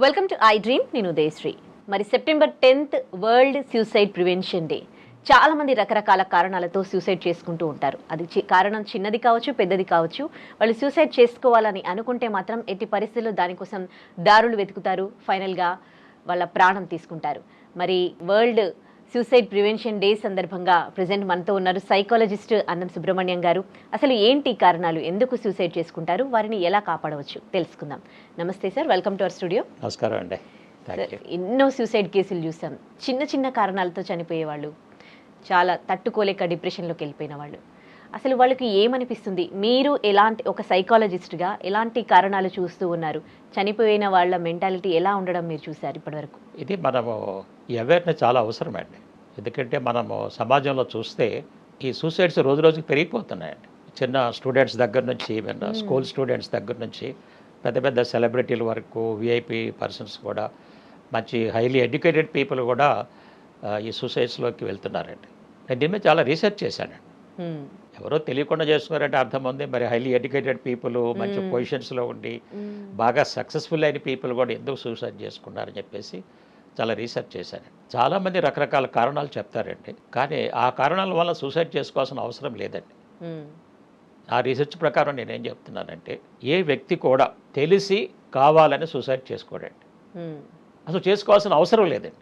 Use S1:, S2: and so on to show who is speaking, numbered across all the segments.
S1: Welcome to I dream. నేను ఉదయశ్రీ. మరి September 10th world suicide prevention day. చాలా మంది రకరకాల కారణాలతో సూసైడ్ చేసుకుంటూ ఉంటారు. అది కారణం చిన్నది కావచ్చు, పెద్దది కావచ్చు. వాళ్ళు సూసైడ్ చేసుకోవాలని అనుకుంటే మాత్రం ఎట్టి పరిస్థితుల్లో దానికోసం దారులు వెతుకుతారు. ఫైనల్గా వాళ్ళ ప్రాణం తీసుకుంటారు. మరి వరల్డ్ సూసైడ్ ప్రివెన్షన్ డే సందర్భంగా ప్రజెంట్ మనతో ఉన్నారు సైకాలజిస్ట్ అన్నం సుబ్రహ్మణ్యం గారు. అసలు ఏంటి కారణాలు, ఎందుకు సూసైడ్ చేసుకుంటారు, వారిని ఎలా కాపాడవచ్చు తెలుసుకుందాం. నమస్తే sir, welcome to our studio.
S2: నమస్కారం అండి.
S1: ఎన్నో సూసైడ్ కేసులు చూసాం. చిన్న చిన్న కారణాలతో చనిపోయేవాళ్ళు, చాలా తట్టుకోలేక డిప్రెషన్లోకి వెళ్ళిపోయిన వాళ్ళు. అసలు వాళ్ళకి ఏమనిపిస్తుంది? మీరు ఎలాంటి ఒక సైకాలజిస్ట్గా ఎలాంటి కారణాలు చూస్తూ ఉన్నారు? చనిపోయిన వాళ్ళ మెంటాలిటీ ఎలా ఉండడం మీరు చూసారు ఇప్పటివరకు?
S2: ఇది మనము ఈ అవేర్నెస్ చాలా అవసరమండి. ఎందుకంటే మనము సమాజంలో చూస్తే ఈ సూసైడ్స్ రోజు రోజుకి పెరిగిపోతున్నాయండి. చిన్న స్టూడెంట్స్ దగ్గర నుంచి, ఈవెన్ స్కూల్ స్టూడెంట్స్ దగ్గర నుంచి పెద్ద పెద్ద సెలబ్రిటీల వరకు, విఐపి పర్సన్స్ కూడా, మంచి హైలీ ఎడ్యుకేటెడ్ పీపుల్ కూడా ఈ సూసైడ్స్లోకి వెళ్తున్నారండి. నేను దీని మీద చాలా రీసెర్చ్ చేశానండి. ఎవరో తెలియకుండా చేస్తున్నారంటే అర్థం ఉంది. మరి హైలీ ఎడ్యుకేటెడ్ పీపుల్, మంచి పొజిషన్స్లో ఉండి బాగా సక్సెస్ఫుల్ అయిన పీపుల్ కూడా ఎందుకు సూసైడ్ చేసుకున్నారని చెప్పేసి చాలా రీసెర్చ్ చేశాను. చాలామంది రకరకాల కారణాలు చెప్తారండి, కానీ ఆ కారణాల వల్ల సూసైడ్ చేసుకోవాల్సిన అవసరం లేదండి. ఆ రీసెర్చ్ ప్రకారం నేనేం చెప్తున్నానంటే, ఏ వ్యక్తి కూడా తెలిసి కావాలని సూసైడ్ చేసుకోడండి. అసలు చేసుకోవాల్సిన అవసరం లేదండి.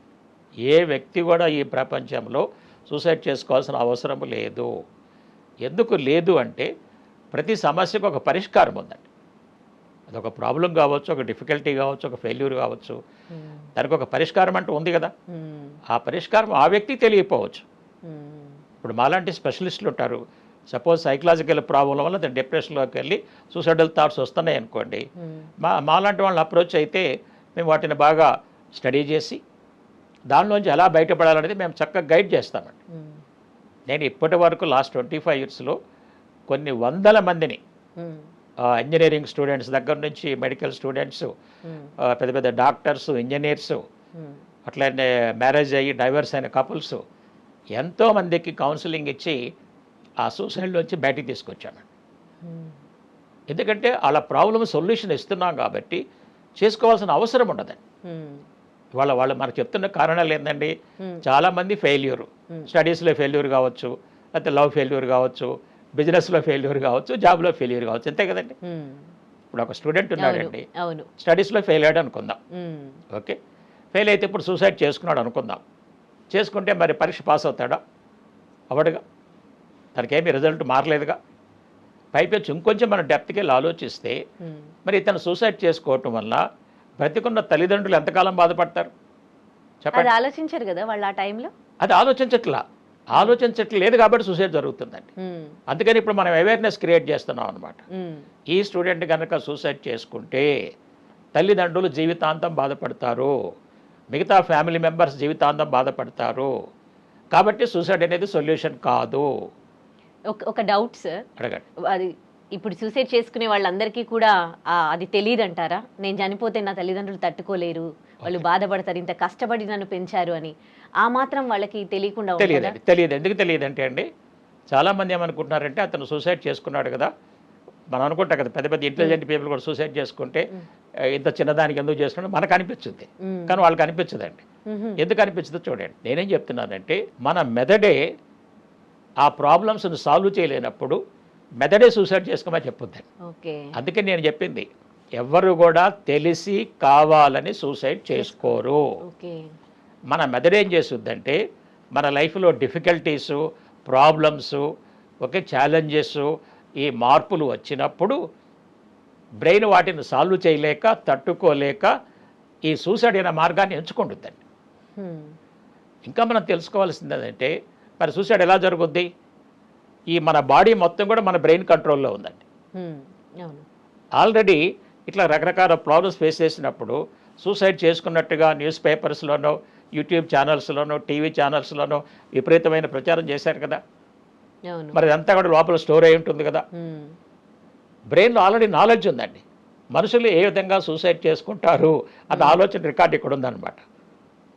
S2: ఏ వ్యక్తి కూడా ఈ ప్రపంచంలో సూసైడ్ చేసుకోవాల్సిన అవసరం లేదు. ఎందుకు లేదు అంటే, ప్రతి సమస్యకు ఒక పరిష్కారం ఉందండి. అదొక ప్రాబ్లం కావచ్చు, ఒక డిఫికల్టీ కావచ్చు, ఒక ఫెయిల్యూర్ కావచ్చు, దానికి ఒక పరిష్కారం అంటూ ఉంది కదా. ఆ పరిష్కారం ఆ వ్యక్తికి తెలియకపోవచ్చు. ఇప్పుడు మాలాంటి స్పెషలిస్టులు ఉంటారు. సపోజ్ సైకలాజికల్ ప్రాబ్లం వల్ల దాని డిప్రెషన్లోకి వెళ్ళి సూసైడల్ థాట్స్ వస్తున్నాయి అనుకోండి, మాలాంటి వాళ్ళని అప్రోచ్ అయితే మేము వాటిని బాగా స్టడీ చేసి దానిలోంచి ఎలా బయటపడాలనేది మేము చక్కగా గైడ్ చేస్తామండి. నేను ఇప్పటి వరకు లాస్ట్ 25 yearsలో కొన్ని వందల మందిని, ఇంజనీరింగ్ స్టూడెంట్స్ దగ్గర నుంచి మెడికల్ స్టూడెంట్స్, పెద్ద పెద్ద డాక్టర్స్, ఇంజనీర్స్, అట్లనే మ్యారేజ్ అయ్యి డైవర్స్ అయిన కపుల్స్, ఎంతోమందికి కౌన్సిలింగ్ ఇచ్చి ఆ సూసైడ్లోంచి బయటికి తీసుకొచ్చామండి. ఎందుకంటే వాళ్ళ ప్రాబ్లమ్ సొల్యూషన్ ఇస్తున్నాం కాబట్టి చేసుకోవాల్సిన అవసరం ఉండదండి. వాళ్ళు మనకు చెప్తున్న కారణాలు ఏంటండి? చాలామంది ఫెయిల్యూర్, స్టడీస్లో ఫెయిల్యూర్ కావచ్చు, లేకపోతే లవ్ ఫెయిల్యూర్ కావచ్చు, బిజినెస్లో ఫెయిల్యూర్ కావచ్చు, జాబ్లో ఫెయిల్యూర్ కావచ్చు, అంతే కదండి. ఇప్పుడు ఒక స్టూడెంట్ ఉన్నాడండి, స్టడీస్లో ఫెయిల్ అయ్యాడు అనుకుందాం. ఓకే, ఫెయిల్ అయితే ఇప్పుడు సూసైడ్ చేసుకున్నాడు అనుకుందాం. చేసుకుంటే మరి పరీక్ష పాస్ అవుతాడా? అవడుగా, తనకేమీ రిజల్ట్ మారలేదుగా. పైపెచ్చి ఇంకొంచెం మనం డెప్త్కి వెళ్ళి ఆలోచిస్తే, మరి ఇతను సూసైడ్ చేసుకోవటం వల్ల బ్రతికున్న తల్లిదండ్రులు ఎంతకాలం బాధపడతారు చెప్పండి.
S1: ఆలోచించారు కదా వాళ్ళు ఆ టైంలో.
S2: అది ఆలోచించట్లేదు కాబట్టి సూసైడ్ జరుగుతుందండి. అందుకని ఇప్పుడు మనం అవేర్నెస్ క్రియేట్ చేస్తున్నాం అనమాట. ఈ స్టూడెంట్ కనుక సూసైడ్ చేసుకుంటే తల్లిదండ్రులు జీవితాంతం బాధపడతారు, మిగతా ఫ్యామిలీ మెంబర్స్ జీవితాంతం బాధపడతారు. కాబట్టి సూసైడ్ అనేది సొల్యూషన్ కాదు.
S1: ఒక డౌట్ సార్,
S2: అడగండి.
S1: అది ఇప్పుడు సూసైడ్ చేసుకునే వాళ్ళందరికీ కూడా అది తెలియదు అంటారా? నేను చనిపోతే నా తల్లిదండ్రులు తట్టుకోలేరు, వాళ్ళు బాధపడతారు, ఇంత కష్టపడి నన్ను పెంచారు అని. ఆ మాత్రం వాళ్ళకి తెలియకుండా
S2: తెలియదు. ఎందుకు తెలియదు అంటే అండి, చాలామంది ఏమనుకుంటున్నారంటే, అతను సూసైడ్ చేసుకున్నాడు కదా, మనం అనుకుంటాం కదా, పెద్ద పెద్ద ఇంటెలిజెంట్ పీపుల్ కూడా సూసైడ్ చేసుకుంటే ఇంత చిన్నదానికి ఎందుకు చేసుకుంటే మనకు అనిపించుద్ది, కానీ వాళ్ళకి అనిపించదండి. ఎందుకు అనిపించదో చూడండి. నేనేం చెప్తున్నానంటే, మన మెదడే ఆ ప్రాబ్లమ్స్ను సాల్వ్ చేయలేనప్పుడు మెదడే సూసైడ్ చేసుకోమని చెప్పుద్దండి. అందుకని నేను చెప్పింది, ఎవరు కూడా తెలిసి కావాలని సూసైడ్ చేసుకోరు. మన మెదడేం చేస్తుందంటే, మన లైఫ్లో డిఫికల్టీసు, ప్రాబ్లమ్స్, ఓకే, ఛాలెంజెస్, ఈ మార్పులు వచ్చినప్పుడు బ్రెయిన్ వాటిని సాల్వ్ చేయలేక, తట్టుకోలేక ఈ సూసైడ్ అయిన మార్గాన్ని ఎంచుకుంటుందండి. ఇంకా మనం తెలుసుకోవాల్సింది ఏంటంటే, మరి సూసైడ్ ఎలా జరుగుద్ది? ఈ మన బాడీ మొత్తం కూడా మన బ్రెయిన్ కంట్రోల్లో ఉందండి. ఆల్రెడీ ఇట్లా రకరకాల ప్రాబ్లమ్స్ ఫేస్ చేసినప్పుడు సూసైడ్ చేసుకున్నట్టుగా న్యూస్ పేపర్స్లోనో, యూట్యూబ్ ఛానల్స్లోనో, టీవీ ఛానల్స్లోనో విపరీతమైన ప్రచారం చేశారు కదా. మరి అదంతా కూడా లోపల స్టోర్ అయి ఉంటుంది కదా. బ్రెయిన్లో ఆల్రెడీ నాలెడ్జ్ ఉందండి. మనుషులు ఏ విధంగా సూసైడ్ చేసుకుంటారు అన్న ఆలోచన రికార్డ్ ఇక్కడ ఉందన్నమాట.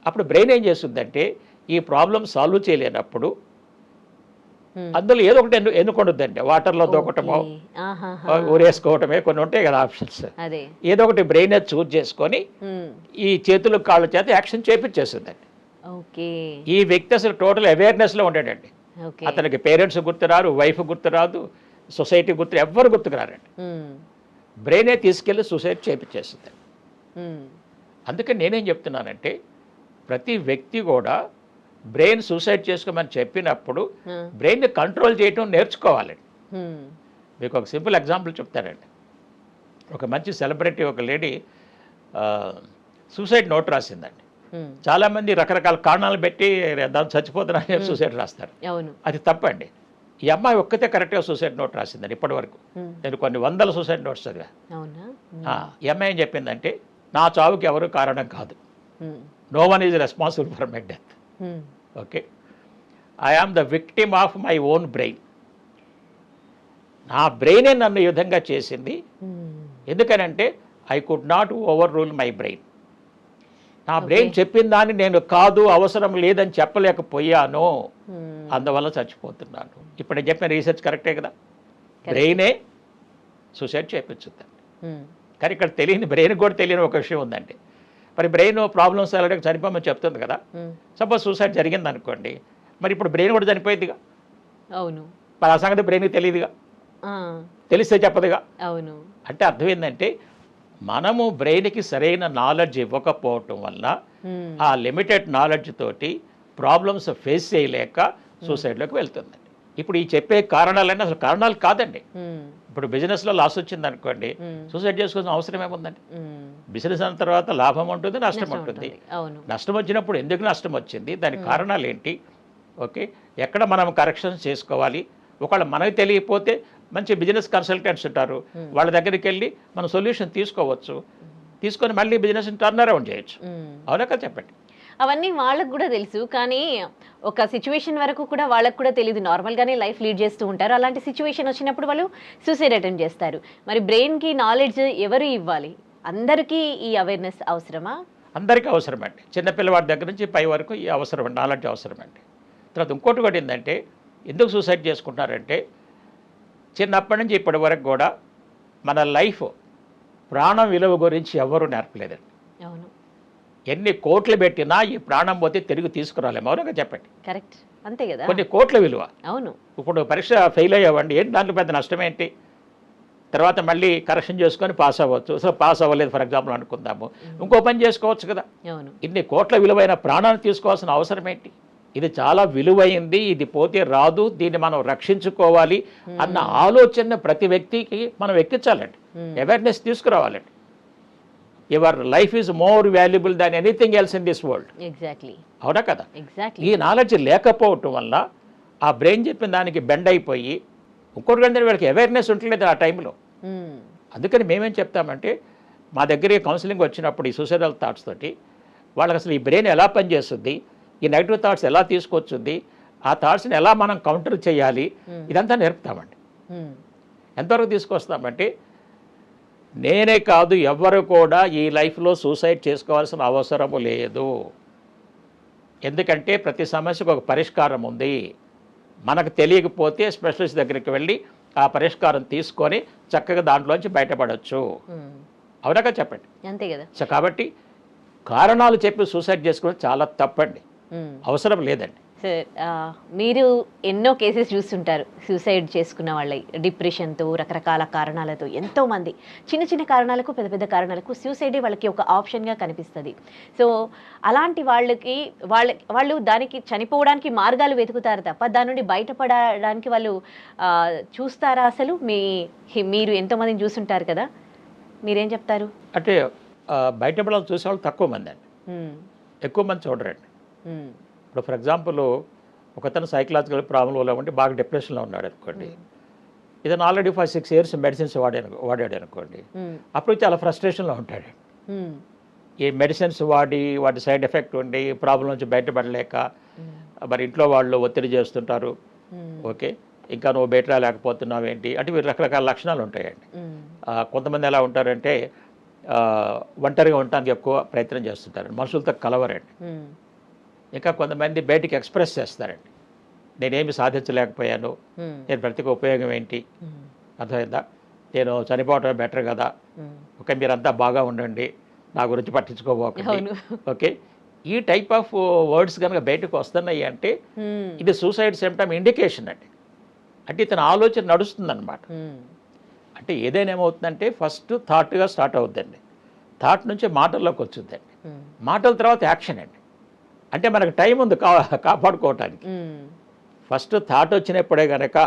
S2: అప్పుడు బ్రెయిన్ ఏం చేస్తుందంటే, ఈ ప్రాబ్లం సాల్వ్ చేయలేనప్పుడు అందులో ఏదో ఒకటి ఎన్నుకొనొద్దండి. వాటర్లో దూకటమో,
S1: ఓకే. ఆహాహా.
S2: ఊరేసుకోవటమే కొన్ని ఉంటాయి కదా ఆప్షన్స్.
S1: అదే.
S2: ఏదో ఒకటి బ్రెయిన్ చూజ్ చేసుకొని
S1: ఉమ్.
S2: ఈ చేతులు కాళ్ళ చేత యాక్షన్ చేపించేస్తుందండి.
S1: ఓకే.
S2: ఈ వ్యక్తి అసలు టోటల్ అవేర్నెస్లో ఉంటాడండి.
S1: ఓకే.
S2: అతనికి పేరెంట్స్ గుర్తురారు, వైఫ్ గుర్తురాదు, సొసైటీ గుర్తు, ఎవ్వరు గుర్తుకురారండి.
S1: ఉమ్.
S2: బ్రెయినే తీసుకెళ్ళి సూసైడ్ చేపించేస్తుంది.
S1: ఉమ్.
S2: అందుకని నేనేం చెప్తున్నానంటే ప్రతి వ్యక్తి కూడా బ్రెయిన్ సూసైడ్ చేసుకోమని చెప్పినప్పుడు
S1: ఉమ్.
S2: బ్రెయిన్ని కంట్రోల్ చేయటం నేర్చుకోవాలండి.
S1: ఉమ్.
S2: మీకు ఒక సింపుల్ ఎగ్జాంపుల్ చెప్తానండి. ఒక మంచి సెలబ్రిటీ ఒక లేడీ సూసైడ్ నోట్ రాసిందండి.
S1: ఉమ్.
S2: చాలామంది రకరకాల కారణాలు పెట్టి దాన్ని చచ్చిపోతున్నారని సూసైడ్ రాస్తారు.
S1: అవును.
S2: అది తప్పండి. ఈ అమ్మాయి ఒక్కతే కరెక్ట్గా సూసైడ్ నోట్ రాసిందండి. ఇప్పటి వరకు
S1: ఉమ్.
S2: నేను కొన్ని వందల సూసైడ్ నోట్స్ చదివా.
S1: అవునా.
S2: ఈ అమ్మాయి ఏం చెప్పిందంటే నా చావుకి ఎవరు కారణం కాదు.
S1: Um.
S2: No one is responsible for my death.
S1: Um.
S2: Okay, I am the victim of my own brain. నా బ్రెయినే నన్ను ఈ విధంగా చేసింది.
S1: ఉమ్.
S2: ఎందుకనంటే I could not overrule my brain. నా బ్రెయిన్
S1: Okay.
S2: చెప్పిన దాన్ని నేను కాదు, అవసరం లేదని చెప్పలేకపోయాను,
S1: ఉమ్.
S2: అందువల్ల చచ్చిపోతున్నాను. ఇప్పుడు నేను చెప్పిన రీసెర్చ్ కరెక్టే కదా. బ్రెయినే సూసైడ్ చేయించుద్ది.
S1: ఉమ్.
S2: కానీ ఇక్కడ తెలియని బ్రెయిన్ కూడా తెలియని ఒక విషయం ఉందండి. మరి బ్రెయిన్ ప్రాబ్లమ్స్ అలాగే చనిపోమని చెప్తుంది కదా.
S1: ఉమ్.
S2: సపోజ్ సూసైడ్ జరిగింది అనుకోండి, మరి ఇప్పుడు బ్రెయిన్ కూడా చనిపోయిందిగా.
S1: అవును.
S2: మరి ఆ సంగతి బ్రెయిన్కి తెలియదుగా,
S1: ఆ.
S2: తెలిస్తే చెప్పదుగా.
S1: అవును.
S2: అంటే అర్థం ఏంటంటే మనము బ్రెయిన్కి సరైన నాలెడ్జ్ ఇవ్వకపోవటం వల్ల
S1: ఉమ్.
S2: ఆ లిమిటెడ్ నాలెడ్జ్ తోటి ప్రాబ్లమ్స్ ఫేస్ చేయలేక సూసైడ్లోకి వెళ్తుందండి. ఇప్పుడు ఈ చెప్పే కారణాలన్నీ అసలు కారణాలు కాదండి.
S1: ఉమ్.
S2: ఇప్పుడు బిజినెస్లో లాస్ వచ్చింది అనుకోండి,
S1: ఉమ్.
S2: సూసైడ్ చేసుకోవాల్సిన అవసరం ఏముందండి.
S1: ఉమ్.
S2: బిజినెస్ అన్న తర్వాత లాభం ఉంటుంది, నష్టం
S1: నష్టం
S2: ఉంటుంది.
S1: ఉంటుంది. అవును.
S2: నష్టం వచ్చినప్పుడు ఎందుకు నష్టం వచ్చింది, దానికి కారణాలు ఏంటి, ఓకే, ఎక్కడ మనం కరెక్షన్స్ చేసుకోవాలి. ఒకవేళ మనకు తెలియకపోతే మంచి బిజినెస్ కన్సల్టెంట్స్ ఉంటారు, వాళ్ళ దగ్గరికి వెళ్ళి మనం సొల్యూషన్ తీసుకోవచ్చు. తీసుకొని మళ్ళీ బిజినెస్ టర్న్ అరౌండ్ చేయొచ్చు.
S1: ఉమ్.
S2: అవునా కదా, చెప్పండి.
S1: అవన్నీ వాళ్ళకు కూడా తెలుసు, కానీ ఒక సిచ్యువేషన్ వరకు కూడా వాళ్ళకు కూడా తెలియదు. నార్మల్గానే లైఫ్ లీడ్ చేస్తూ ఉంటారు. అలాంటి సిచ్యువేషన్ వచ్చినప్పుడు వాళ్ళు సూసైడ్ అటెంప్ట్ చేస్తారు. మరి బ్రెయిన్కి నాలెడ్జ్ ఎవరు ఇవ్వాలి? అందరికీ ఈ అవేర్నెస్ అవసరమా?
S2: అందరికీ అవసరమండి. చిన్నపిల్లవాడి దగ్గర నుంచి పై వరకు ఈ అవసరం, నాలెడ్జ్ అవసరమండి. తర్వాత ఇంకోటి కూడా ఏంటంటే ఎందుకు సూసైడ్ చేసుకుంటారంటే చిన్నప్పటి నుంచి ఇప్పటి వరకు కూడా మన లైఫ్ ప్రాణం విలువ గురించి ఎవరు నేర్పలేదండి.
S1: అవును.
S2: ఎన్ని కోట్లు పెట్టినా ఈ ప్రాణం పోతే తిరిగి తీసుకురాలేము. అవునా చెప్పండి.
S1: కరెక్ట్. అంతే కదా.
S2: కొన్ని కోట్ల విలువ.
S1: అవును.
S2: ఇప్పుడు పరీక్ష ఫెయిల్ అయ్యావండి, ఏంటి దాంట్లో పెద్ద నష్టం ఏంటి? తర్వాత మళ్ళీ కరెక్షన్ చేసుకొని పాస్ అవ్వచ్చు. అసలు పాస్ అవ్వలేదు ఫర్ ఎగ్జాంపుల్ అనుకుందాము, ఇంకో పని చేసుకోవచ్చు కదా.
S1: అవును.
S2: ఇన్ని కోట్ల విలువైన ప్రాణాన్ని తీసుకోవాల్సిన అవసరం ఏంటి? ఇది చాలా విలువైంది, ఇది పోతే రాదు, దీన్ని మనం రక్షించుకోవాలి అన్న ఆలోచన ప్రతి వ్యక్తికి మనం ఎక్కించాలండి. అవేర్నెస్ తీసుకురావాలండి. Your life is more valuable than anything else in this world.
S1: Exactly.
S2: అవునా కదా.
S1: ఎగ్జాక్ట్లీ.
S2: ఈ నాలెడ్జ్ లేకపోవటం వల్ల ఆ బ్రెయిన్ చెప్పిన దానికి బెండ్ అయిపోయి ఇంకోటి కంటే వీళ్ళకి అవేర్నెస్ ఉండలేదు ఆ టైంలో. అందుకని మేమేం చెప్తామంటే మా దగ్గర కౌన్సిలింగ్ వచ్చినప్పుడు ఈ సూసైడల్ థాట్స్ తోటి వాళ్ళకి అసలు ఈ బ్రెయిన్ ఎలా పనిచేస్తుంది, ఈ నెగిటివ్ థాట్స్ ఎలా తీసుకొచ్చింది, ఆ థాట్స్ని ఎలా మనం కౌంటర్ చేయాలి, ఇదంతా నేర్పుతామండి. ఎంతవరకు తీసుకొస్తామంటే నేనే కాదు ఎవ్వరు కూడా ఈ లైఫ్లో సూసైడ్ చేసుకోవాల్సిన అవసరము లేదు. ఎందుకంటే ప్రతి సమస్యకు ఒక పరిష్కారం ఉంది. మనకు తెలియకపోతే స్పెషలిస్ట్ దగ్గరికి వెళ్ళి ఆ పరిష్కారం తీసుకొని చక్కగా దాంట్లోంచి బయటపడవచ్చు. అవునాక చెప్పండి.
S1: అంతే కదా.
S2: సో కాబట్టి కారణాలు చెప్పి సూసైడ్ చేసుకోవడం చాలా తప్పండి, అవసరం లేదండి.
S1: సార్, మీరు ఎన్నో కేసెస్ చూస్తుంటారు సూసైడ్ చేసుకున్న వాళ్ళ, డిప్రెషన్తో, రకరకాల కారణాలతో. ఎంతోమంది చిన్న చిన్న కారణాలకు, పెద్ద పెద్ద కారణాలకు సూసైడే వాళ్ళకి ఒక ఆప్షన్గా కనిపిస్తుంది. సో అలాంటి వాళ్ళు దానికి చనిపోవడానికి మార్గాలు వెతుకుతారు తప్ప దాని నుండి బయటపడడానికి వాళ్ళు చూస్తారా? అసలు మీరు ఎంతోమందిని చూస్తుంటారు కదా, మీరేం చెప్తారు?
S2: అంటే బయటపడాలని చూసేవాళ్ళు తక్కువ మంది అండి, ఎక్కువ మంది చూడరండి. ఇప్పుడు ఫర్ ఎగ్జాంపుల్ ఒకతను సైకలాజికల్ ప్రాబ్లంలో ఉండి బాగా డిప్రెషన్లో ఉన్నాడు అనుకోండి, ఇతను ఆల్రెడీ 5-6 years మెడిసిన్స్ వాడాడు అనుకోండి, అప్పుడు చాలా ఫ్రస్ట్రేషన్లో ఉంటాడు. ఈ మెడిసిన్స్ వాటి సైడ్ ఎఫెక్ట్ ఉండి ప్రాబ్లం నుంచి బయటపడలేక మరి ఇంట్లో వాళ్ళు ఒత్తిడి చేస్తుంటారు. ఓకే, ఇంకా నువ్వు బయట రాలేకపోతున్నావు ఏంటి అంటే వీరు రకరకాల లక్షణాలు ఉంటాయండి. కొంతమంది ఎలా ఉంటారంటే ఒంటరిగా ఉండటానికి ఎక్కువ ప్రయత్నం చేస్తుంటారు, మనుషులతో కలవరండి. ఇంకా కొంతమంది బయటికి ఎక్స్ప్రెస్ చేస్తారండి. నేనేమి సాధించలేకపోయాను,
S1: ఉమ్,
S2: నేను బ్రతికి ఉపయోగం ఏంటి,
S1: ఉమ్,
S2: అర్థమైందా, నేను చనిపోవటం బెటర్ కదా,
S1: ఉమ్.
S2: ఓకే మీరంతా బాగా ఉండండి, నా గురించి పట్టించుకోబోకండి,
S1: అవును.
S2: ఓకే ఈ టైప్ ఆఫ్ వర్డ్స్ కనుక బయటకు వస్తున్నాయి అంటే
S1: ఉమ్,
S2: ఇది సూసైడ్ సిమ్టమ్ ఇండికేషన్ అండి. అంటే ఇతని ఆలోచన నడుస్తుందన్నమాట.
S1: ఉమ్,
S2: అంటే ఏదైనా ఏమవుతుందంటే ఫస్ట్ థాట్గా స్టార్ట్ అవుతుందండి, థాట్ నుంచి మాటల్లోకి వచ్చిందండి,
S1: ఉమ్,
S2: మాటల తర్వాత యాక్షన్ అండి. అంటే మనకు టైం ఉంది కాపాడుకోవటానికి.
S1: ఉమ్,
S2: ఫస్ట్ థాట్ వచ్చినప్పుడే కనుక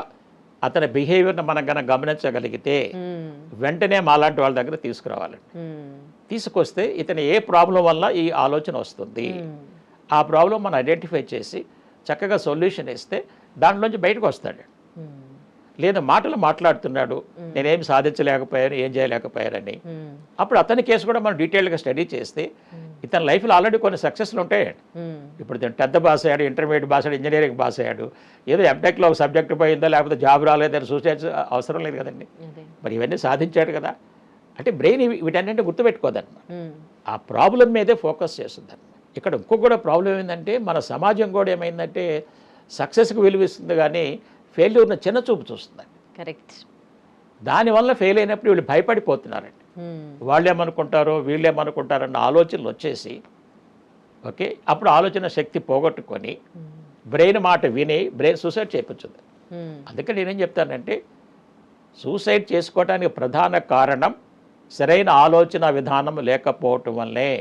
S2: అతని బిహేవియర్ని మనం కనుక గమనించగలిగితే
S1: ఉమ్,
S2: వెంటనే మాలాంటి వాళ్ళ దగ్గర తీసుకురావాలండి.
S1: ఉమ్,
S2: తీసుకొస్తే ఇతని ఏ ప్రాబ్లం వల్ల ఈ ఆలోచన వస్తుంది,
S1: ఉమ్,
S2: ఆ ప్రాబ్లం మనం ఐడెంటిఫై చేసి చక్కగా సొల్యూషన్ ఇస్తే దాంట్లోంచి బయటకు వస్తాడు.
S1: ఉమ్,
S2: లేదా మాటలు మాట్లాడుతున్నాడు, నేనేం సాధించలేకపోయాను, ఏం చేయలేకపోయానని,
S1: ఉమ్,
S2: అప్పుడు అతని కేసు కూడా మనం డీటెయిల్గా స్టడీ చేస్తే ఇతని లైఫ్లో ఆల్రెడీ కొన్ని సక్సెస్లు ఉంటాయండి.
S1: ఉమ్,
S2: ఇప్పుడు ఇతను 10th పాస్ అయ్యాడు, ఇంటర్మీడియట్ పాస్ అయ్యాడు, ఇంజనీరింగ్ పాస్ అయ్యాడు, ఏదో ఎంటెక్లో ఒక సబ్జెక్ట్ పోయిందో లేకపోతే జాబ్ రాలేదని సూసైడ్స్ అవసరం లేదు కదండి.
S1: అదే.
S2: మరి ఇవన్నీ సాధించాడు కదా. అంటే బ్రెయిన్ వీటన్నింటి గుర్తుపెట్టుకోదన్నమాట,
S1: ఉమ్,
S2: ఆ ప్రాబ్లం మీదే ఫోకస్ చేస్తుంది. ఇక్కడ ఇంకొక కూడా ప్రాబ్లం ఏంటంటే మన సమాజం కూడా ఏమైందంటే సక్సెస్కి విలువిస్తుంది కానీ ఫెయిల్యూర్ని చిన్న చూపు చూస్తుంది.
S1: కరెక్ట్.
S2: దానివల్ల ఫెయిల్ అయినప్పుడు వీళ్ళు భయపడిపోతున్నారండి.
S1: ఉమ్,
S2: వాళ్ళేమనుకుంటారో వీళ్ళేమనుకుంటారన్న ఆలోచనలు వచ్చేసి, ఓకే అప్పుడు ఆలోచన శక్తి పోగొట్టుకొని
S1: ఉమ్,
S2: బ్రెయిన్ మాట విని బ్రెయిన్ సూసైడ్ చేయించుంది.
S1: ఉమ్,
S2: అందుకే నేనేం చెప్తానంటే సూసైడ్ చేసుకోవడానికి ప్రధాన కారణం సరైన ఆలోచన విధానం లేకపోవటం వల్లే,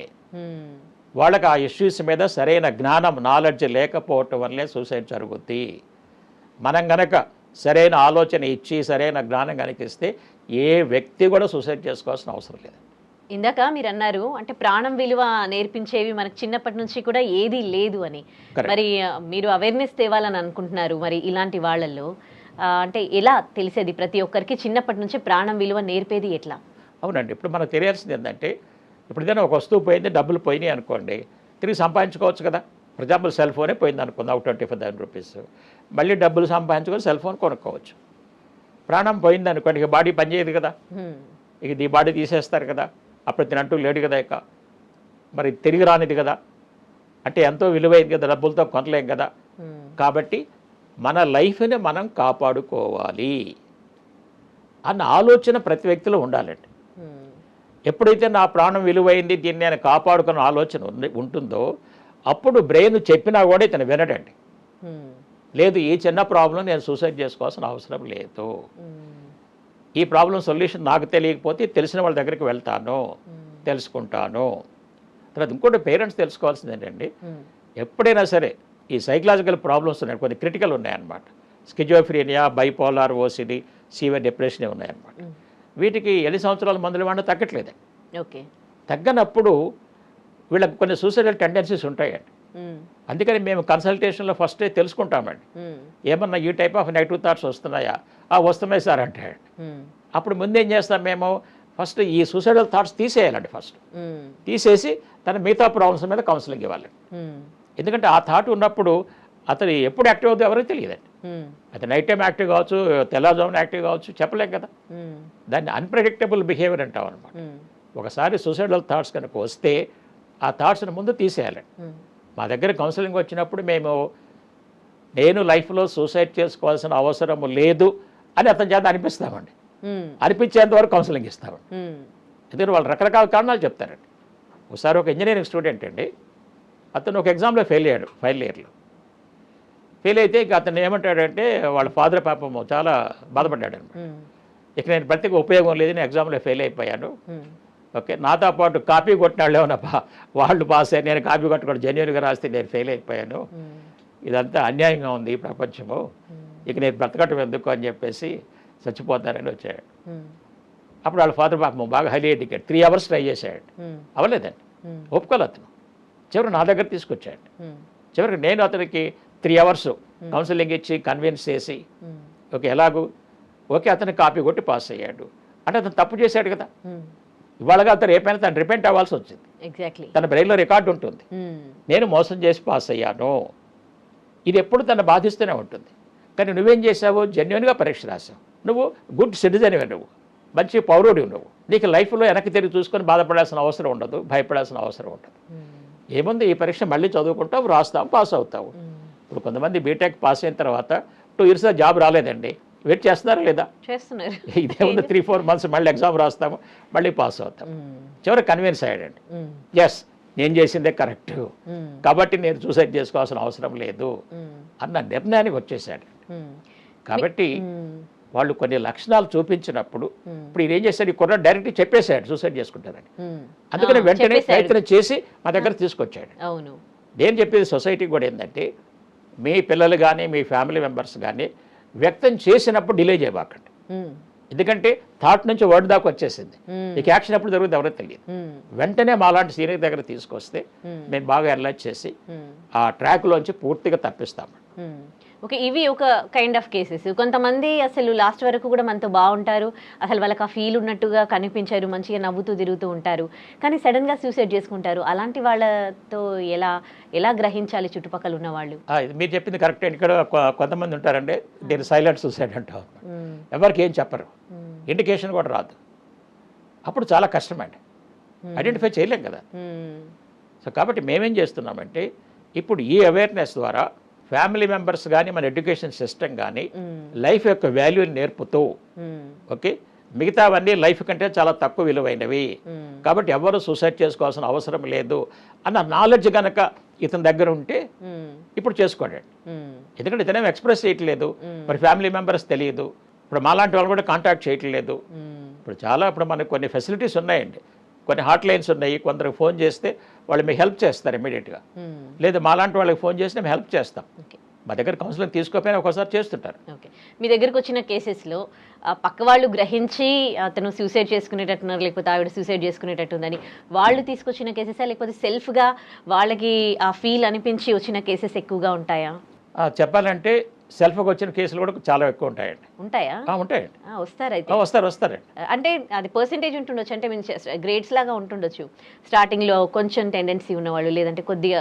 S1: ఉమ్,
S2: వాళ్ళకి ఆ ఇష్యూస్ మీద సరైన జ్ఞానం నాలెడ్జ్ లేకపోవటం వల్లే సూసైడ్ జరుగుద్ది. మనం గనక సరైన ఆలోచన ఇచ్చి సరైన జ్ఞానం కనిపిస్తే ఏ వ్యక్తి కూడా సూసైడ్ చేసుకోవాల్సిన అవసరం లేదు.
S1: ఇందాక మీరు అన్నారు అంటే ప్రాణం విలువ నేర్పించేవి మనకు చిన్నప్పటి నుంచి కూడా ఏది లేదు అని.
S2: Correct.
S1: మరి మీరు అవేర్నెస్ తేవాలని అనుకుంటున్నారు మరి ఇలాంటి వాళ్ళల్లో అంటే ఎలా తెలిసేది ప్రతి ఒక్కరికి చిన్నప్పటి నుంచి ప్రాణం విలువ నేర్పేది ఎట్లా?
S2: అవునండి, ఇప్పుడు మనకు తెలియాల్సింది ఏంటంటే ఇప్పుడు ఏదైనా ఒక వస్తువు పోయింది, డబ్బులు పోయినాయి అనుకోండి, తిరిగి సంపాదించుకోవచ్చు కదా. ఫర్ ఎగ్జాంపుల్ సెల్ ఫోనే పోయింది అనుకుందాం, ఒక 25,000 రూపీస్, మళ్ళీ డబ్బులు సంపాదించుకొని సెల్ ఫోన్ కొనుక్కోవచ్చు. ప్రాణం పోయింది అనుకోండి, ఇక బాడీ పనిచేయదు కదా, ఇక ఈ బాడీ తీసేస్తారు కదా, అప్పుడు తినంటూ లేడు కదా, ఇక మరి తిరిగి రానిది కదా, అంటే ఎంతో విలువైంది కదా, డబ్బులతో కొనలేం కదా. కాబట్టి మన లైఫ్ని మనం కాపాడుకోవాలి అన్న ఆలోచన ప్రతి వ్యక్తిలో ఉండాలండి. ఎప్పుడైతే నా ప్రాణం విలువైంది, దీన్ని నేను కాపాడుకున్న ఆలోచన ఉంటుందో అప్పుడు బ్రెయిన్ చెప్పినా కూడా ఇతను వినడండి. లేదు ఈ చిన్న ప్రాబ్లం నేను సూసైడ్ చేసుకోవాల్సిన అవసరం లేదు, ఈ ప్రాబ్లం సొల్యూషన్ నాకు తెలియకపోతే తెలిసిన వాళ్ళ దగ్గరికి వెళ్తాను, తెలుసుకుంటాను. తర్వాత ఇంకోటి పేరెంట్స్ తెలుసుకోవాల్సింది ఏంటండి, ఎప్పుడైనా సరే ఈ సైకలాజికల్ ప్రాబ్లమ్స్ ఉన్నాయి, కొన్ని క్రిటికల్ ఉన్నాయన్నమాట, schizophrenia, bipolar, OCD, severe depression ఉన్నాయన్నమాట. వీటికి ఎన్ని సంవత్సరాల మందులు వాడినా తగ్గట్లేదు.
S1: ఓకే,
S2: తగ్గనప్పుడు వీళ్ళకి కొన్ని సూసైడల్ టెండెన్సీస్ ఉంటాయండి. అందుకని మేము కన్సల్టేషన్లో ఫస్టే తెలుసుకుంటామండి, ఏమన్నా ఈ టైప్ ఆఫ్ నెగిటివ్ థాట్స్ వస్తున్నాయా, వస్తున్నాయి సార్ అంటే. అప్పుడు ముందేం చేస్తాం మేము, ఫస్ట్ ఈ సూసైడల్ థాట్స్ తీసేయాలండి. ఫస్ట్ తీసేసి తన మిగతా ప్రాబ్లమ్స్ మీద కౌన్సిలింగ్ ఇవ్వాలి. ఎందుకంటే ఆ థాట్ ఉన్నప్పుడు అతను ఎప్పుడు యాక్టివ్ అవుతుందో ఎవరికి తెలియదండి. అది నైట్ టైం యాక్టివ్ కావచ్చు, తెల్లవారుజామున యాక్టివ్ కావచ్చు, చెప్పలేం కదా. దాన్ని అన్ప్రెడిక్టబుల్ బిహేవియర్ అంటాం అనమాట. ఒకసారి సూసైడల్ థాట్స్ కనుక వస్తే ఆ థాట్స్ని ముందు తీసేయాలండి. మా దగ్గర కౌన్సిలింగ్ వచ్చినప్పుడు నేను లైఫ్లో సూసైడ్ చేసుకోవాల్సిన అవసరం లేదు అని అతని చేత అనిపిస్తామండి. అనిపించేంత వరకు కౌన్సిలింగ్ ఇస్తామండి. ఎందుకంటే వాళ్ళు రకరకాల కారణాలు చెప్తారండి. ఒకసారి ఒక ఇంజనీరింగ్ స్టూడెంట్ అండి, అతను ఒక ఎగ్జామ్లో ఫెయిల్ అయ్యాడు, ఫైనల్ ఇయర్లో. ఫెయిల్ అయితే ఇక అతను ఏమంటాడంటే వాళ్ళ ఫాదర్ పాపం చాలా బాధపడ్డాడు అనమాట. ఇక నేను ప్రతికి ఉపయోగం లేదు, నేను ఎగ్జామ్లో ఫెయిల్ అయిపోయాను, ఓకే నాతో పాటు కాపీ కొట్టిన వాళ్ళు ఏమన్నా వాళ్ళు పాస్ అయ్యారు, నేను కాపీ కొట్టుకోవడం జెన్యూన్గా రాస్తే నేను ఫెయిల్ అయిపోయాను, ఇదంతా అన్యాయంగా ఉంది ఈ ప్రపంచము, ఇక నేను బ్రతకటం ఎందుకు అని చెప్పేసి చచ్చిపోతానని వచ్చాడు. అప్పుడు వాళ్ళ ఫాదర్ పాపం బాగా హైలీ ఎడ్యుకేట్, 3 hours ట్రై చేశాడు, అవ్వలేదండి, ఒప్పుకోలేదు. అతను చివరికి నా దగ్గర తీసుకొచ్చాడు. చివరికి నేను అతనికి 3 hours కౌన్సిలింగ్ ఇచ్చి కన్విన్స్ చేసి ఓకే ఎలాగూ ఓకే అతను కాపీ కొట్టి పాస్ అయ్యాడు. అంటే అతను తప్పు చేశాడు కదా, ఇవాళగా అతను రేపైనా తను రిపెంట్ అవ్వాల్సి వచ్చింది.
S1: ఎగ్జాక్ట్లీ,
S2: తన బ్రెయిన్లో రికార్డు ఉంటుంది, నేను మోసం చేసి పాస్ అయ్యాను, ఇది ఎప్పుడు తను బాధిస్తూనే ఉంటుంది. కానీ నువ్వేం చేసావు, జెన్యున్గా పరీక్ష రాసావు, నువ్వు గుడ్ సిటిజన్వే, నువ్వు మంచి పౌరుడివి, నువ్వు నీకు లైఫ్లో వెనక్కి తిరిగి చూసుకొని బాధపడాల్సిన అవసరం ఉండదు, భయపడాల్సిన అవసరం ఉండదు. ఏముంది, ఈ పరీక్ష మళ్ళీ చదువుకుంటావు, రాస్తావు, పాస్ అవుతావు. ఇప్పుడు కొంతమంది బీటెక్ పాస్ అయిన తర్వాత 2 years జాబ్ రాలేదండి, వెయిట్ చేస్తున్నారా లేదా?
S1: చేస్తున్నారు.
S2: ఇదేముంది 3-4 months మళ్ళీ ఎగ్జామ్ రాస్తాము, మళ్ళీ పాస్ అవుతాం. చివరికి కన్విన్స్ అయ్యాడండి, ఎస్ నేను చేసిందే కరెక్ట్, కాబట్టి నేను సూసైడ్ చేసుకోవాల్సిన అవసరం లేదు అన్న నిర్ణయానికి వచ్చేసాడు. కాబట్టి వాళ్ళు కొన్ని లక్షణాలు చూపించినప్పుడు ఇప్పుడు ఈయన ఏం చేశాడు, ఈ కుర్రాడు డైరెక్ట్ చెప్పేశాడు సూసైడ్ చేసుకుంటారని. అందుకని వెంటనే ప్రయత్నం చేసి మా దగ్గర తీసుకొచ్చాడు.
S1: అవును,
S2: నేను చెప్పేది సొసైటీకి కూడా ఏంటంటే, మీ పిల్లలు కానీ మీ ఫ్యామిలీ మెంబర్స్ కానీ వ్యక్తం చేసినప్పుడు డిలే చేయబాకండి. ఎందుకంటే థాట్ నుంచి వర్డ్ దాకా వచ్చేసింది, ఇక యాక్షన్ ఎప్పుడు జరుగుతుంది ఎవరో తెలియదు. వెంటనే మాలాంటి సీనియర్ దగ్గర తీసుకొస్తే మేము బాగా అనలైజ్ చేసి ఆ ట్రాక్లోంచి పూర్తిగా తప్పిస్తాము.
S1: ఓకే, ఇవి ఒక కైండ్ ఆఫ్ కేసెస్. కొంతమంది అసలు లాస్ట్ వరకు కూడా మనతో బాగుంటారు, అసలు వాళ్ళకి ఆ ఫీల్ ఉన్నట్టుగా కనిపించారు, మంచిగా నవ్వుతూ తిరుగుతూ ఉంటారు, కానీ సడన్గా సూసైడ్ చేసుకుంటారు. అలాంటి వాళ్ళతో ఎలా గ్రహించాలి చుట్టుపక్కల ఉన్న వాళ్ళు?
S2: మీరు చెప్పింది కరెక్ట్. ఇక్కడ కొంతమంది ఉంటారండి, దీన్ని సైలెంట్ సూసైడ్ అంటారు, ఎవరికి ఏం చెప్పరు, ఇండికేషన్ కూడా రాదు. అప్పుడు చాలా కష్టమండి, ఐడెంటిఫై చేయలేం కదా. సో కాబట్టి మేమేం చేస్తున్నామంటే, ఇప్పుడు ఈ అవేర్నెస్ ద్వారా ఫ్యామిలీ మెంబర్స్ కానీ మన ఎడ్యుకేషన్ సిస్టమ్ కానీ లైఫ్ యొక్క వాల్యూని నేర్పుతూ, ఓకే, మిగతావన్నీ లైఫ్ కంటే చాలా తక్కువ విలువైనవి, కాబట్టి ఎవరు సూసైడ్ చేసుకోవాల్సిన అవసరం లేదు అన్న నాలెడ్జ్ కనుక ఇతని దగ్గర ఉంటే ఇప్పుడు చేసుకోండి. ఎందుకంటే ఇతనేం ఎక్స్ప్రెస్ చేయట్లేదు, మరి ఫ్యామిలీ మెంబర్స్ తెలియదు, ఇప్పుడు మాలాంటి వాళ్ళు కూడా కాంటాక్ట్ చేయట్లేదు. ఇప్పుడు మనకు కొన్ని ఫెసిలిటీస్ ఉన్నాయండి, కొన్ని హాట్ లైన్స్ ఉన్నాయి, కొందరికి ఫోన్ చేస్తే వాళ్ళు మీకు హెల్ప్ చేస్తారు ఇమీడియట్గా. లేదు మాలాంటి వాళ్ళకి ఫోన్ చేసి మేము హెల్ప్ చేస్తాం. మా దగ్గర కౌన్సిలింగ్ తీసుకోకపోయినా ఒకసారి చేస్తుంటారు.
S1: ఓకే, మీ దగ్గరకు వచ్చిన కేసెస్లో పక్క వాళ్ళు గ్రహించి అతను సూసైడ్ చేసుకునేటట్టున్నారు, లేకపోతే ఆవిడ సూసైడ్ చేసుకునేటట్టుందని వాళ్ళు తీసుకొచ్చిన కేసెసా, లేకపోతే సెల్ఫ్గా వాళ్ళకి ఆ ఫీల్ అనిపించి వచ్చిన కేసెస్ ఎక్కువగా ఉంటాయా?
S2: చెప్పాలంటే సెల్ఫ్గా వచ్చిన కేసులు కూడా చాలా ఎక్కువ ఉంటాయండి.
S1: ఉంటాయా?
S2: ఉంటాయండి. వస్తారండి.
S1: అంటే అది పర్సెంటేజ్ ఉంటుండొచ్చు, అంటే మీన్ గ్రేడ్స్ లాగా ఉంటుండొచ్చు. స్టార్టింగ్లో కొంచెం టెండెన్సీ ఉన్నవాళ్ళు, లేదంటే కొద్దిగా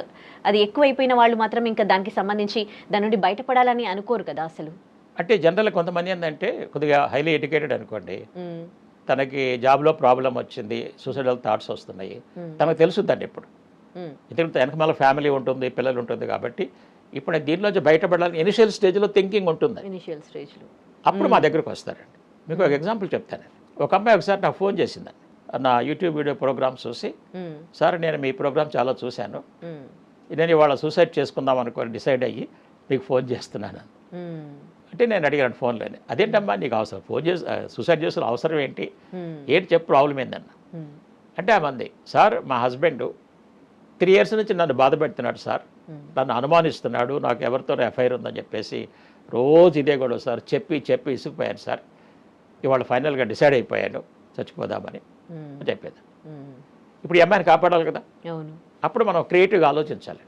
S1: అది ఎక్కువైపోయిన వాళ్ళు మాత్రం ఇంకా దానికి సంబంధించి దాని నుండి బయటపడాలని అనుకోరు కదా అసలు.
S2: అంటే జనరల్గా కొంతమంది ఏంటంటే కొద్దిగా హైలీ ఎడ్యుకేటెడ్ అనుకోండి, తనకి జాబ్లో ప్రాబ్లం వచ్చింది, సూసైడల్ థాట్స్ వస్తున్నాయి, తనకు తెలుసుద్దండి ఇప్పుడు. ఎందుకంటే వెనక మళ్ళీ ఫ్యామిలీ ఉంటుంది, పిల్లలు ఉంటుంది, కాబట్టి ఇప్పుడు దీనిలోంచి బయటపడాలని ఇనిషియల్ స్టేజ్లో థింకింగ్ ఉంటుంది.
S1: ఇనిషియల్ స్టేజ్లో
S2: అప్పుడు మా దగ్గరకు వస్తారండి. మీకు ఒక ఎగ్జాంపుల్ చెప్తాను. ఒక అమ్మాయి ఒకసారి నాకు ఫోన్ చేసిందండి, నా యూట్యూబ్ వీడియో ప్రోగ్రామ్స్ చూసి, సార్ నేను మీ ప్రోగ్రామ్ చాలా చూశాను, నేను ఇవాళ సూసైడ్ చేసుకుందాం అనుకోని డిసైడ్ అయ్యి మీకు ఫోన్ చేస్తున్నాను. అంటే నేను అడిగాను ఫోన్లోనే, అదేంటమ్మా నీకు అవసరం ఫోన్ చేసి సూసైడ్ చేసిన అవసరం ఏంటి చెప్పు, ప్రాబ్లం ఏందన్న. అంటే ఆ మంది, సార్ మా హస్బెండ్ 3 years నుంచి నన్ను బాధ పెడుతున్నాడు సార్, నన్ను అనుమానిస్తున్నాడు, నాకు ఎవరితోనో ఎఫ్ఐఆర్ ఉందని చెప్పేసి రోజు ఇదే గొడవ సార్, చెప్పి ఇసుకుపోయాను సార్, ఇవాళ ఫైనల్గా డిసైడ్ అయిపోయాను చచ్చిపోదామని చెప్పేది. ఇప్పుడు ఈ అమ్మాయిని కాపాడాలి కదా, అప్పుడు మనం క్రియేటివ్గా ఆలోచించాలి.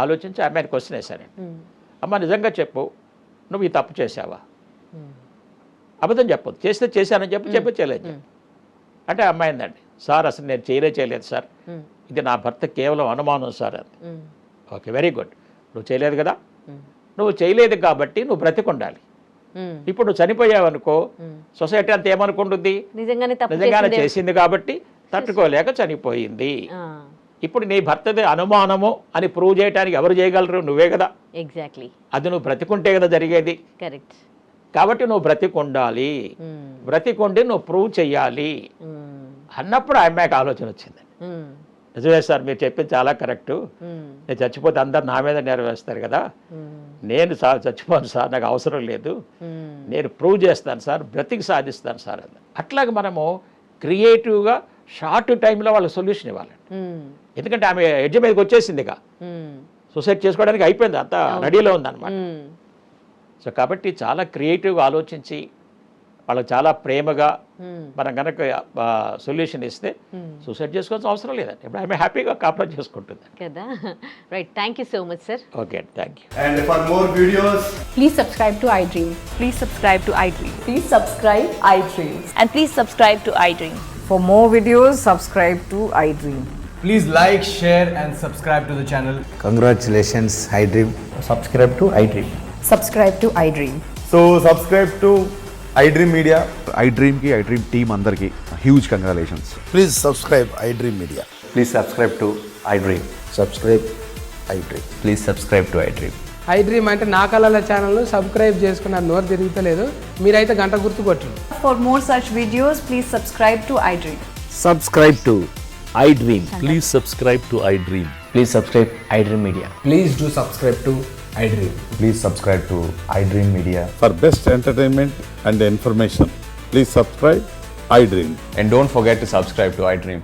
S2: ఆలోచించి ఆ అమ్మాయిని క్వశ్చన్ వేశాను, అమ్మ నిజంగా చెప్పు, నువ్వు ఈ తప్పు చేసావా? అబద్ధం చెప్పొద్దు, చేస్తే చేశానని చెప్పి చేయలేదు. అంటే అమ్మాయి అందండి, సార్ అసలు నేను చేయలేదు సార్, ఇది నా భర్త కేవలం అనుమానం సార్ అంది. ఓకే, వెరీ గుడ్, నువ్వు చేయలేదు కదా, నువ్వు చేయలేదు కాబట్టి నువ్వు బ్రతికుండాలి. ఇప్పుడు నువ్వు చనిపోయావు అనుకో, సొసైటీ అంతా ఏమనుకుంటుంది, నిజంగానే చేసింది కాబట్టి తట్టుకోలేక చనిపోయింది. ఇప్పుడు నీ భర్తది అనుమానము అని ప్రూవ్ చేయడానికి ఎవరు చేయగలరు? నువ్వే కదా.
S1: ఎగ్జాక్ట్లీ,
S2: అది నువ్వు బ్రతికుంటే కదా జరిగేది.
S1: కరెక్ట్.
S2: కాబట్టి నువ్వు బ్రతికుండాలి, బ్రతికుండి నువ్వు ప్రూవ్ చెయ్యాలి అన్నప్పుడు ఆ అమ్మాయికి ఆలోచన వచ్చింది. నిజమే సార్, మీరు చెప్పింది చాలా కరెక్టు, నేను చచ్చిపోతే అందరు నా మీద నెరవేరుస్తారు కదా, నేను సార్ చచ్చిపోను సార్, నాకు అవసరం లేదు, నేను ప్రూవ్ చేస్తాను సార్, బ్రతికి సాధిస్తాను సార్ అని. అట్లాగే మనము క్రియేటివ్గా షార్ట్ టైంలో వాళ్ళకి సొల్యూషన్ ఇవ్వాలి. ఎందుకంటే ఆమె ఎడ్జ్ మీదకి వచ్చేసిందిగా, సూసైడ్ చేసుకోవడానికి అయిపోయింది, అంతా రెడీలో ఉందన్నమాట. సో కాబట్టి చాలా క్రియేటివ్గా ఆలోచించి వాళ్ళకి చాలా ప్రేమగా మనం కనుక సొల్యూషన్ ఇస్తే సూసైడ్ చేసుకోవాల్సిన అవసరం లేదండి. ఇప్పుడు ఆమె హ్యాపీగా కాపురం చేసుకుంటుంది
S1: కదా. Right, thank you so much sir.
S2: Okay, thank you.
S3: And for more videos,
S4: please subscribe to iDream.
S5: Please subscribe to iDream.
S4: Please subscribe iDream.
S5: And please subscribe to iDream.
S4: For more videos, subscribe to iDream.
S3: please like, share and subscribe to the channel.
S6: Congratulations, iDream.
S7: Subscribe to iDream.
S4: Subscribe to iDream.
S3: So subscribe to iDream Media.
S8: iDream team andarki huge congratulations.
S6: Please subscribe iDream Media.
S7: Please subscribe to iDream.
S6: Subscribe iDream.
S7: Please subscribe to iDream. I dream అంటే నా కళల ఛానల్ను subscribe చేసుకున్న నోరు తిరుగుతలేదు. మీరైతే గంట గుర్తు కొట్టండి.
S4: For more such videos, please subscribe to iDream.
S9: Subscribe to iDream. Please subscribe to iDream.
S10: Please subscribe iDream Media.
S3: Please do subscribe to iDream.
S6: Please subscribe to iDream Media.
S9: For best entertainment and information, please subscribe iDream.
S3: And don't forget to subscribe to iDream.